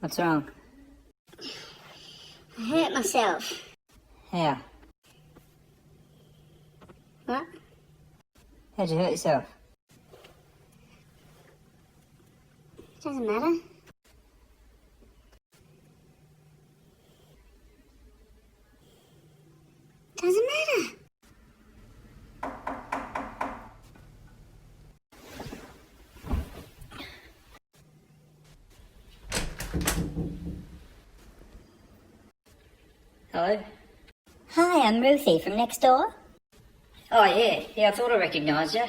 What's wrong? I hurt myself. How? What? How'd you hurt yourself? Doesn't matter. Doesn't matter. Hello? Hi, I'm Ruthie from next door. Oh, yeah. Yeah, I thought I recognised you.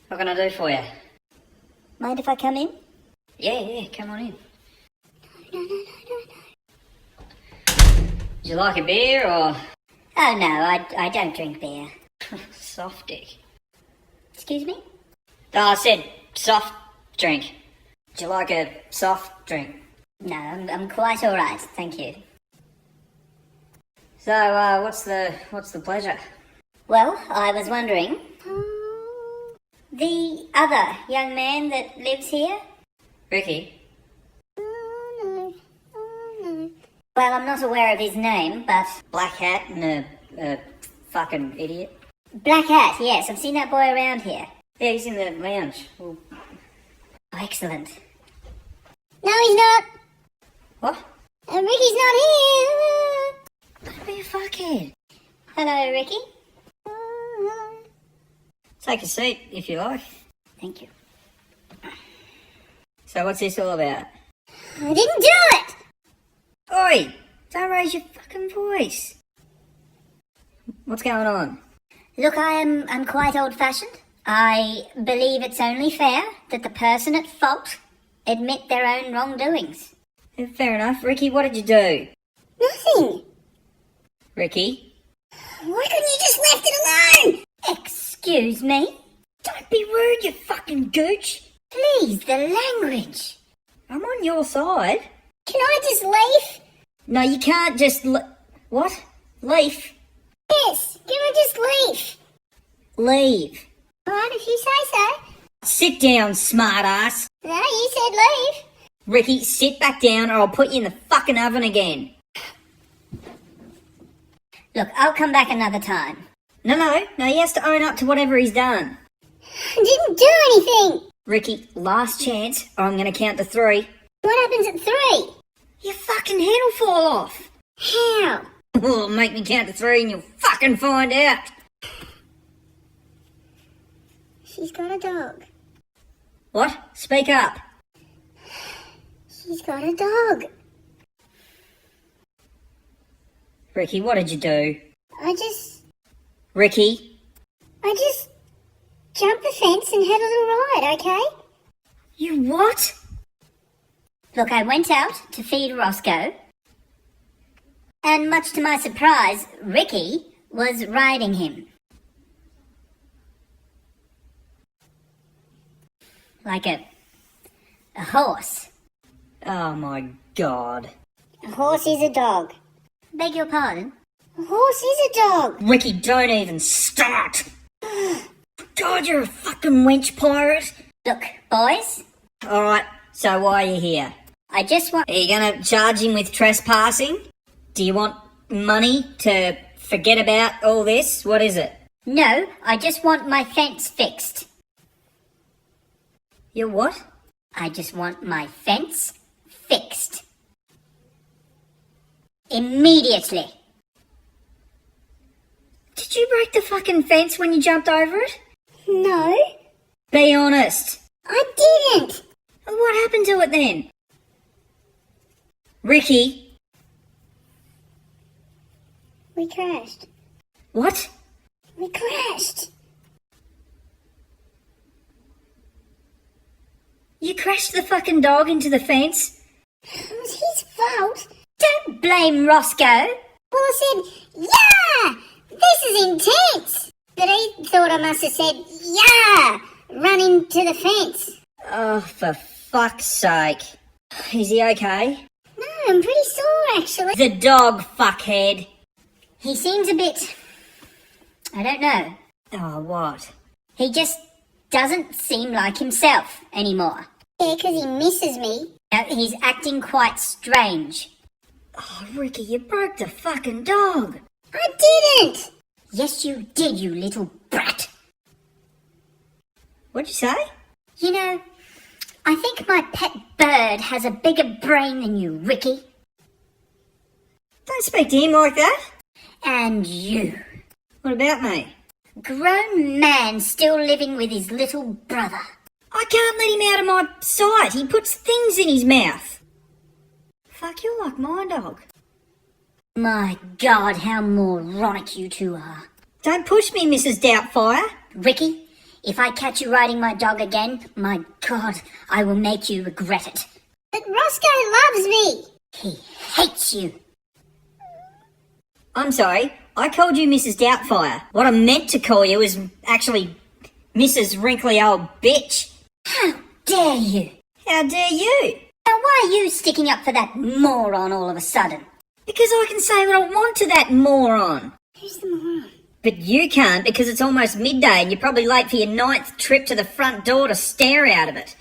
What can I do for you? Mind if I come in? Yeah, come on in. No. Would you like a beer or... Oh no, I don't drink beer. soft dick? Excuse me? Oh, I said soft drink. Would you like a soft drink? No, I'm quite alright, thank you. So, what's the pleasure? Well, I was wondering... The other young man that lives here? Ricky? Oh no. Well, I'm not aware of his name, but... Black hat and a fucking idiot. Black Hat, yes, I've seen that boy around here. Yeah, he's in the lounge. Well, Oh, excellent. No, he's not. what? Ricky's not here. Don't be a fuckhead. Hello, Ricky. Take a seat, if you like. Thank you. So what's this all about? I didn't do it! Oi! Don't raise your fucking voice. What's going on? Look, I'm quite old-fashioned. I believe it's only fair that the person at fault admit their own wrongdoings. Fair enough. Ricky, what did you do? Nothing. Ricky? Why couldn't you just left it alone? Excuse me? Don't be rude, you fucking gooch. Please, the language. I'm on your side. Can I just leave? No, you can't just what? Leave? Yes, can I just leave? Leave. Alright, if you say so. Sit down, smartass. No, you said leave. Ricky, sit back down or I'll put you in the fucking oven again. Look, I'll come back another time. No, he has to own up to whatever he's done. I didn't do anything. Ricky, last chance, or I'm going to count to 3. What happens at 3? Your fucking head will fall off. How? Well, make me count to 3 and you'll fucking find out. She's got a dog. What? Speak up. She's got a dog. Ricky, what did you do? Ricky? I just jumped the fence and had a little ride, okay? You what? Look, I went out to feed Roscoe, and much to my surprise, Ricky was riding him. Like a horse. Oh my god. A horse is a dog. Beg your pardon? A horse is a dog. Ricky, don't even start. God, you're a fucking wench pirate. Look, boys, Alright, so why are you here? I just want... Are you going to charge him with trespassing? Do you want money to forget about all this? What is it? No, I just want my fence fixed. Your what? I just want my fence fixed. Immediately. Did you break the fucking fence when you jumped over it? No, Be honest. I didn't. What happened to it then? Ricky? We crashed. What? We crashed. You crashed the fucking dog into the fence? It was his fault. Don't blame Roscoe. Well, I said, yeah, this is intense. But he thought I must have said, yeah, run into the fence. Oh, for fuck's sake. Is he okay? No, I'm pretty sore, actually. The dog, fuckhead. He seems a bit... I don't know. Oh, what? He just doesn't seem like himself anymore. Yeah, 'cause he misses me. He's acting quite strange. Oh, Ricky, you broke the fucking dog. I didn't! Yes, you did, you little brat. What'd you say? You know, I think my pet bird has a bigger brain than you, Ricky. Don't speak to him like that. And you. What about me? Grown man still living with his little brother. I can't let him out of my sight. He puts things in his mouth. Fuck, you're like my dog. My God, how moronic you two are. Don't push me, Mrs. Doubtfire. Ricky, if I catch you riding my dog again, my God, I will make you regret it. But Roscoe loves me. He hates you. I'm sorry, I called you Mrs. Doubtfire. What I meant to call you is actually Mrs. Wrinkly Old Bitch. How dare you? How dare you? Now why are you sticking up for that moron all of a sudden? Because I can say what I want to that moron. Who's the moron? But you can't because it's almost midday and you're probably late for your 9th trip to the front door to stare out of it.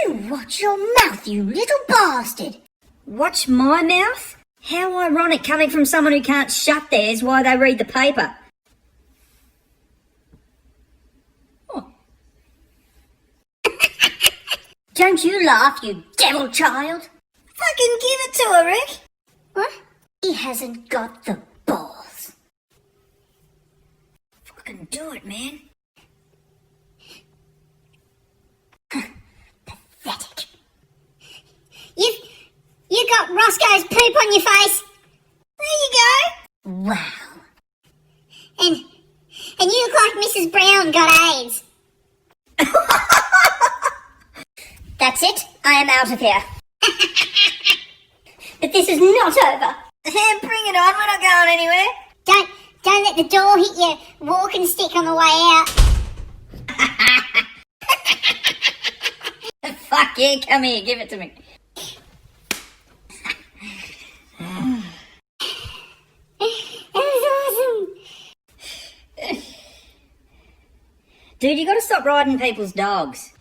You watch your mouth, you little bastard. Watch my mouth? How ironic coming from someone who can't shut theirs while they read the paper. Oh. Don't you laugh, you devil child. Fucking give it to her, Rick. What? He hasn't got the balls. Fucking do it, man. Pathetic. You got Roscoe's poop on your face. There you go. Wow. And you look like Mrs. Brown got AIDS. That's it. I am out of here. But this is not over. Bring it on, we're not going anywhere. Don't let the door hit your walking stick on the way out. Fuck yeah, come here, give it to me. That was awesome. Dude, you gotta stop riding people's dogs.